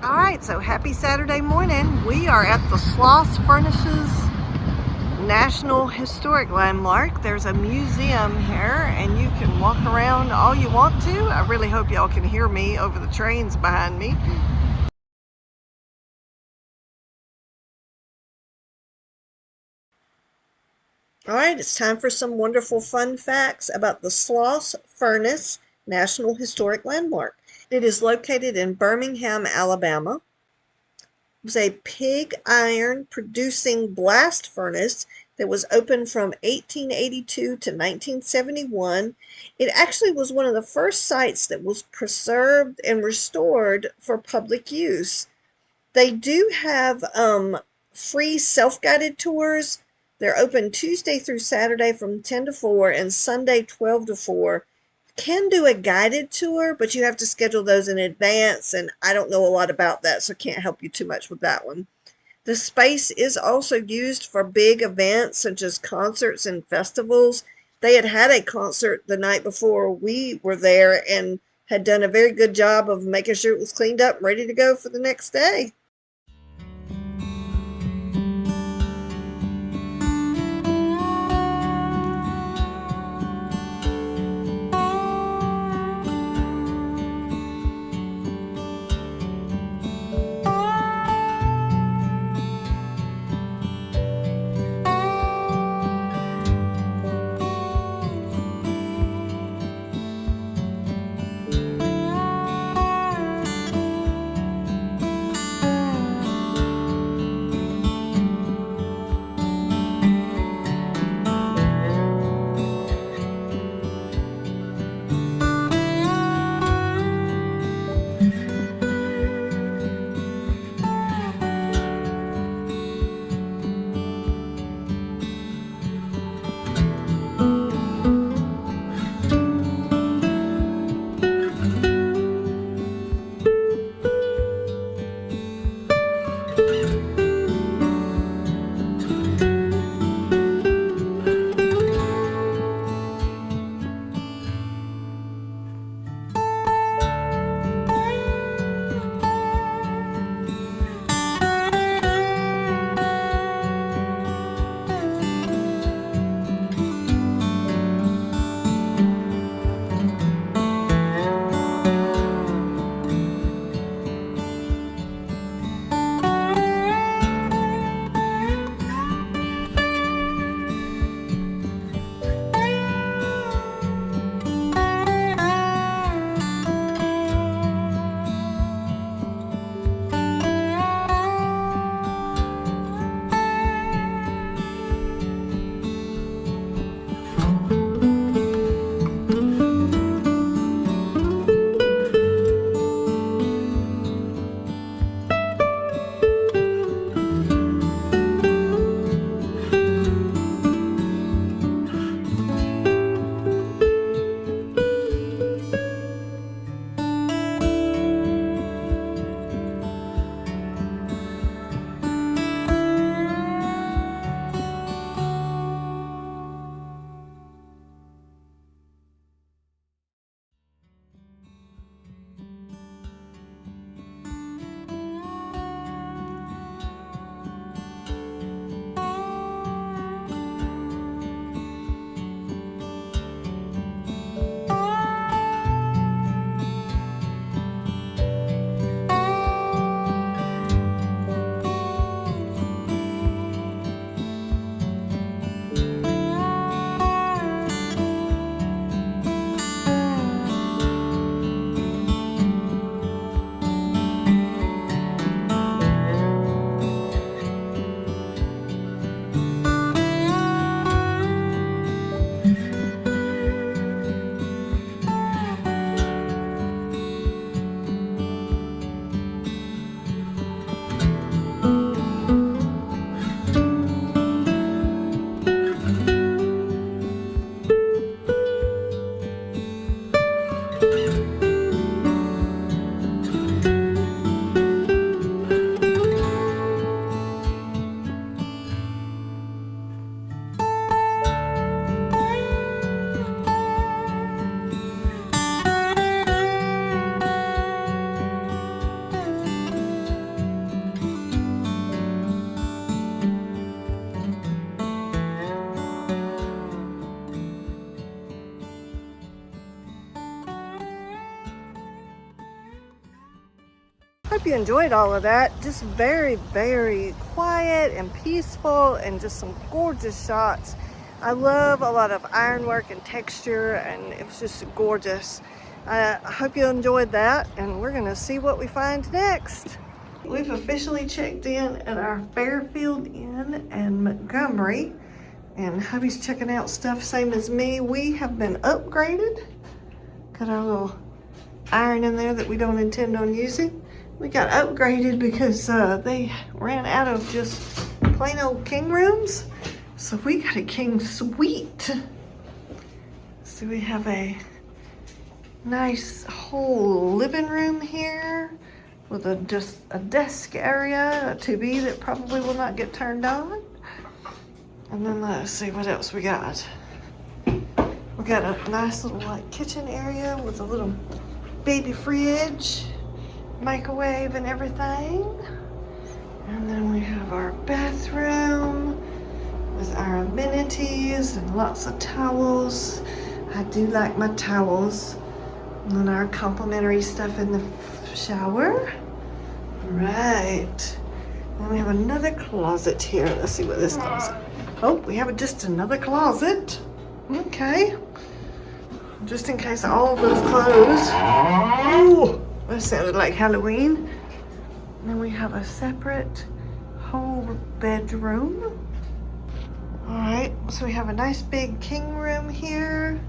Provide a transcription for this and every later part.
All right, so happy Saturday morning. We are at the Sloss Furnaces National Historic Landmark. There's a museum here and you can walk around all you want to. I really hope y'all can hear me over the trains behind me. All right, it's time for some wonderful fun facts about the Sloss Furnace National Historic Landmark. It is located in Birmingham, Alabama. It was a pig iron producing blast furnace that was open from 1882 to 1971. It actually was one of the first sites that was preserved and restored for public use. They do have free self-guided tours. They're open Tuesday through Saturday from 10 to 4 and Sunday 12 to 4. Can do a guided tour, but you have to schedule those in advance, and I don't know a lot about that, so can't help you too much with that one. The space is also used for big events such as concerts and festivals. They had a concert the night before we were there and had done a very good job of making sure it was cleaned up and ready to go for the next day. Hope you enjoyed all of that. Just very, very quiet and peaceful, and just some gorgeous shots. I love a lot of ironwork and texture, and it was just gorgeous. I hope you enjoyed that, and we're gonna see what we find next. We've officially checked in at our Fairfield Inn in Montgomery, and hubby's checking out stuff same as me. We have been upgraded. Got our little iron in there that we don't intend on using. We got upgraded because they ran out of just plain old king rooms. So we got a king suite. So we have a nice whole living room here with just a desk area, a TV that probably will not get turned on. And then let's see what else we got. We got a nice little like kitchen area with a little baby fridge, microwave and everything. And then we have our bathroom with our amenities and lots of towels. I do like my towels. And then our complimentary stuff in the shower. Right. And we have another closet here. Let's see what this closet. Oh, we have just another closet. Okay. Just in case all of those clothes. Oh, that sounded like Halloween. And then we have a separate whole bedroom. All right, so we have a nice big king room here.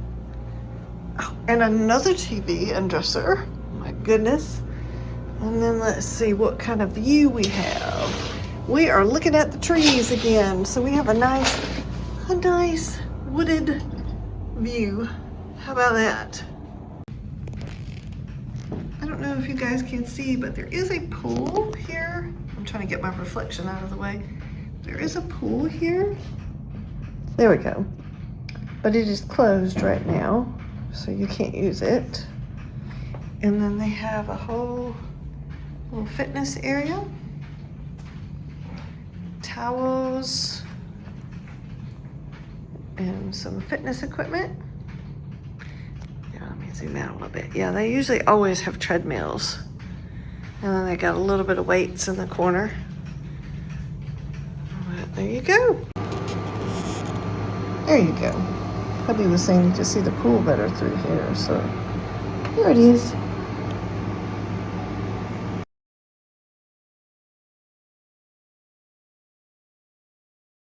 Oh, and another TV and dresser. My goodness. And then let's see what kind of view we have. We are looking at the trees again. So we have a nice wooded view. How about that? I don't know if you guys can see, but there is a pool here. I'm trying to get my reflection out of the way. There is a pool here. There we go. But it is closed right now, so you can't use it. And then they have a whole little fitness area. Towels. And some fitness equipment. Let me zoom out a little bit. Yeah, they usually always have treadmills. And then they got a little bit of weights in the corner. But there you go. There you go. Hubby was saying to see the pool better through here, so here it is.